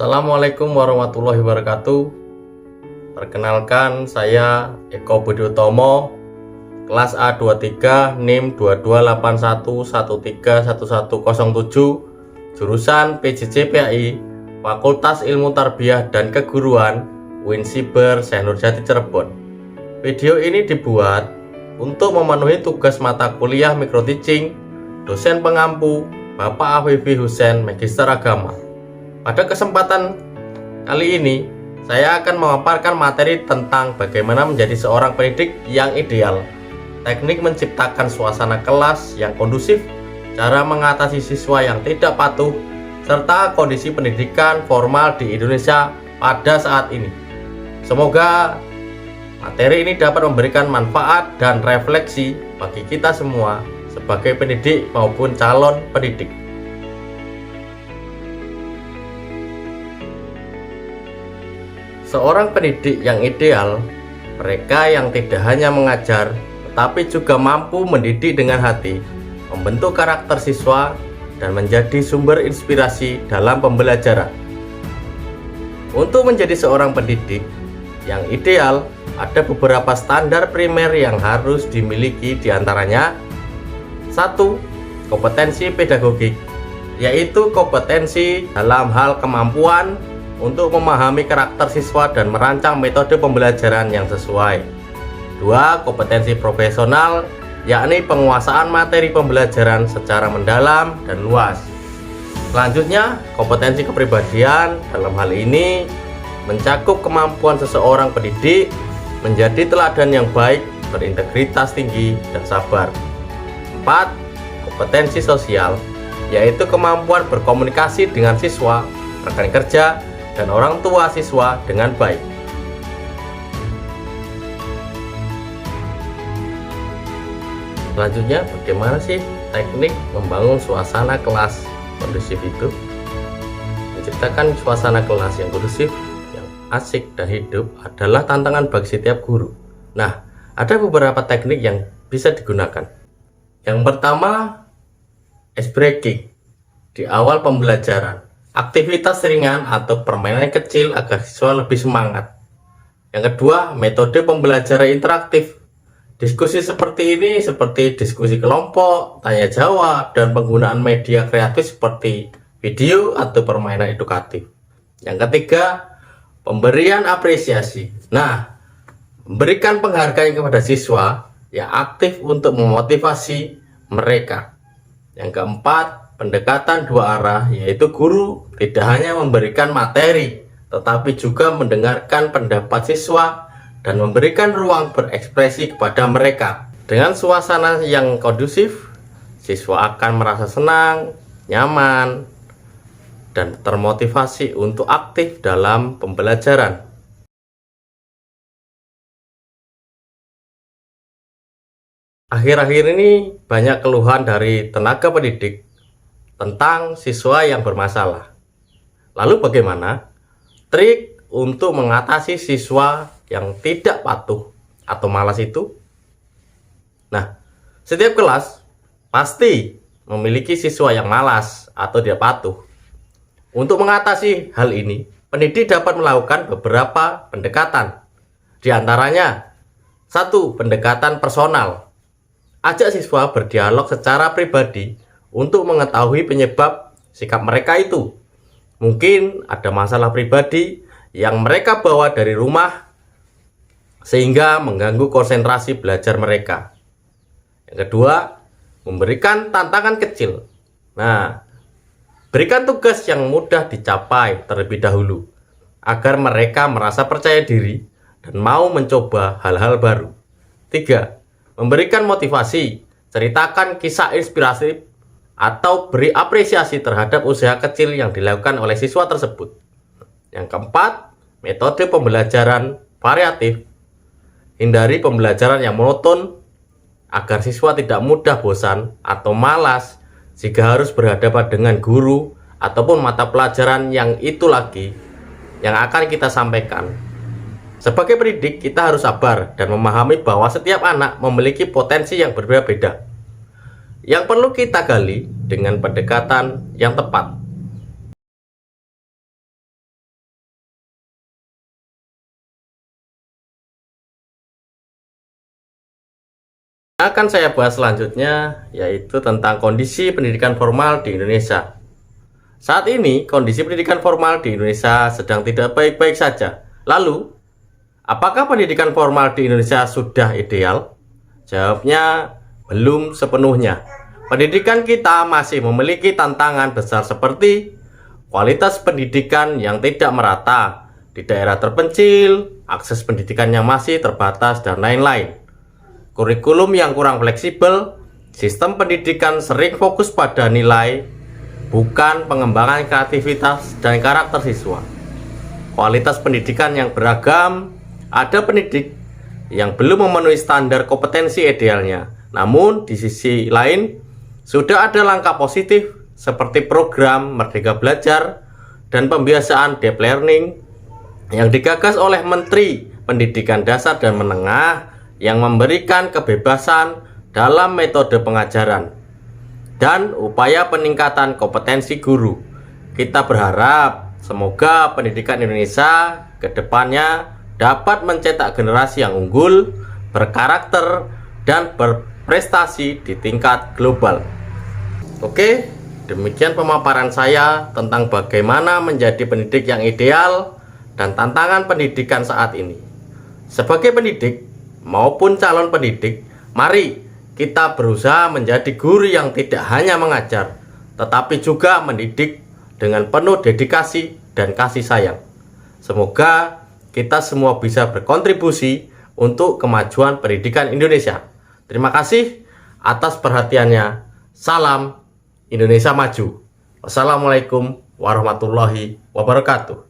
Assalamualaikum warahmatullahi wabarakatuh. Perkenalkan, saya Eko Budi Utomo, kelas A23, NIM 2281131107, jurusan PJJ PAI, Fakultas Ilmu Tarbiyah dan Keguruan, UIN Siber Syekh Nurjati Cirebon. Video ini dibuat untuk memenuhi tugas mata kuliah Micro Teaching dosen pengampu Bapak Afify Husein, Magister Agama. Pada kesempatan kali ini, saya akan memaparkan materi tentang bagaimana menjadi seorang pendidik yang ideal, teknik menciptakan suasana kelas yang kondusif, cara mengatasi siswa yang tidak patuh, serta kondisi pendidikan formal di Indonesia pada saat ini. Semoga materi ini dapat memberikan manfaat dan refleksi bagi kita semua sebagai pendidik maupun calon pendidik. Seorang pendidik yang ideal, mereka yang tidak hanya mengajar, tetapi juga mampu mendidik dengan hati, membentuk karakter siswa, dan menjadi sumber inspirasi dalam pembelajaran. Untuk menjadi seorang pendidik yang ideal, ada beberapa standar primer yang harus dimiliki, diantaranya 1. Kompetensi pedagogik, yaitu kompetensi dalam hal kemampuan untuk memahami karakter siswa dan merancang metode pembelajaran yang sesuai. 2. Kompetensi profesional, yakni penguasaan materi pembelajaran secara mendalam dan luas. Selanjutnya, kompetensi kepribadian, dalam hal ini mencakup kemampuan seseorang pendidik menjadi teladan yang baik, berintegritas tinggi, dan sabar. 4. Kompetensi sosial, yaitu kemampuan berkomunikasi dengan siswa, rekan kerja, dan orang tua siswa dengan baik. Selanjutnya, bagaimana sih teknik membangun suasana kelas kondusif itu? Menciptakan suasana kelas yang kondusif, yang asik dan hidup adalah tantangan bagi setiap guru. Nah, ada beberapa teknik yang bisa digunakan. Yang pertama, ice breaking di awal pembelajaran. Aktivitas ringan atau permainan kecil agar siswa lebih semangat. Yang kedua, metode pembelajaran interaktif. Diskusi seperti ini seperti diskusi kelompok, tanya jawab, dan penggunaan media kreatif seperti video atau permainan edukatif. Yang ketiga, pemberian apresiasi. Nah, memberikan penghargaan kepada siswa yang aktif untuk memotivasi mereka. Yang keempat, pendekatan dua arah, yaitu guru tidak hanya memberikan materi, tetapi juga mendengarkan pendapat siswa dan memberikan ruang berekspresi kepada mereka. Dengan suasana yang kondusif, siswa akan merasa senang, nyaman, dan termotivasi untuk aktif dalam pembelajaran. Akhir-akhir ini banyak keluhan dari tenaga pendidik tentang siswa yang bermasalah. Lalu bagaimana trik untuk mengatasi siswa yang tidak patuh atau malas itu? Nah, setiap kelas pasti memiliki siswa yang malas atau tidak patuh. Untuk mengatasi hal ini, pendidik dapat melakukan beberapa pendekatan. Di antaranya, 1. Pendekatan personal. Ajak siswa berdialog secara pribadi untuk mengetahui penyebab sikap mereka itu. Mungkin ada masalah pribadi yang mereka bawa dari rumah sehingga mengganggu konsentrasi belajar mereka. Yang kedua, memberikan tantangan kecil. Nah, berikan tugas yang mudah dicapai terlebih dahulu agar mereka merasa percaya diri dan mau mencoba hal-hal baru. 3. Memberikan motivasi. Ceritakan kisah inspiratif atau beri apresiasi terhadap usaha kecil yang dilakukan oleh siswa tersebut. Yang keempat, metode pembelajaran variatif. Hindari pembelajaran yang monoton agar siswa tidak mudah bosan atau malas jika harus berhadapan dengan guru ataupun mata pelajaran yang itu lagi yang akan kita sampaikan. Sebagai pendidik, kita harus sabar dan memahami bahwa setiap anak memiliki potensi yang berbeda-beda yang perlu kita gali dengan pendekatan yang tepat. Akan saya bahas selanjutnya yaitu tentang kondisi pendidikan formal di Indonesia. Saat ini kondisi pendidikan formal di Indonesia sedang tidak baik-baik saja. Lalu, apakah pendidikan formal di Indonesia sudah ideal? Jawabnya belum sepenuhnya. Pendidikan kita masih memiliki tantangan besar seperti kualitas pendidikan yang tidak merata di daerah terpencil, akses pendidikan yang masih terbatas, dan lain-lain. Kurikulum yang kurang fleksibel, sistem pendidikan sering fokus pada nilai, bukan pengembangan kreativitas dan karakter siswa. Kualitas pendidikan yang beragam, ada pendidik yang belum memenuhi standar kompetensi idealnya. Namun di sisi lain, sudah ada langkah positif seperti program Merdeka Belajar dan pembiasaan deep learning yang digagas oleh Menteri Pendidikan Dasar dan Menengah yang memberikan kebebasan dalam metode pengajaran dan upaya peningkatan kompetensi guru. Kita berharap semoga pendidikan Indonesia ke depannya dapat mencetak generasi yang unggul, berkarakter, dan berprestasi di tingkat global. Oke, demikian pemaparan saya tentang bagaimana menjadi pendidik yang ideal dan tantangan pendidikan saat ini. Sebagai pendidik maupun calon pendidik, mari kita berusaha menjadi guru yang tidak hanya mengajar, tetapi juga mendidik dengan penuh dedikasi dan kasih sayang. Semoga kita semua bisa berkontribusi untuk kemajuan pendidikan Indonesia. Terima kasih atas perhatiannya. Salam Indonesia Maju. Wassalamualaikum warahmatullahi wabarakatuh.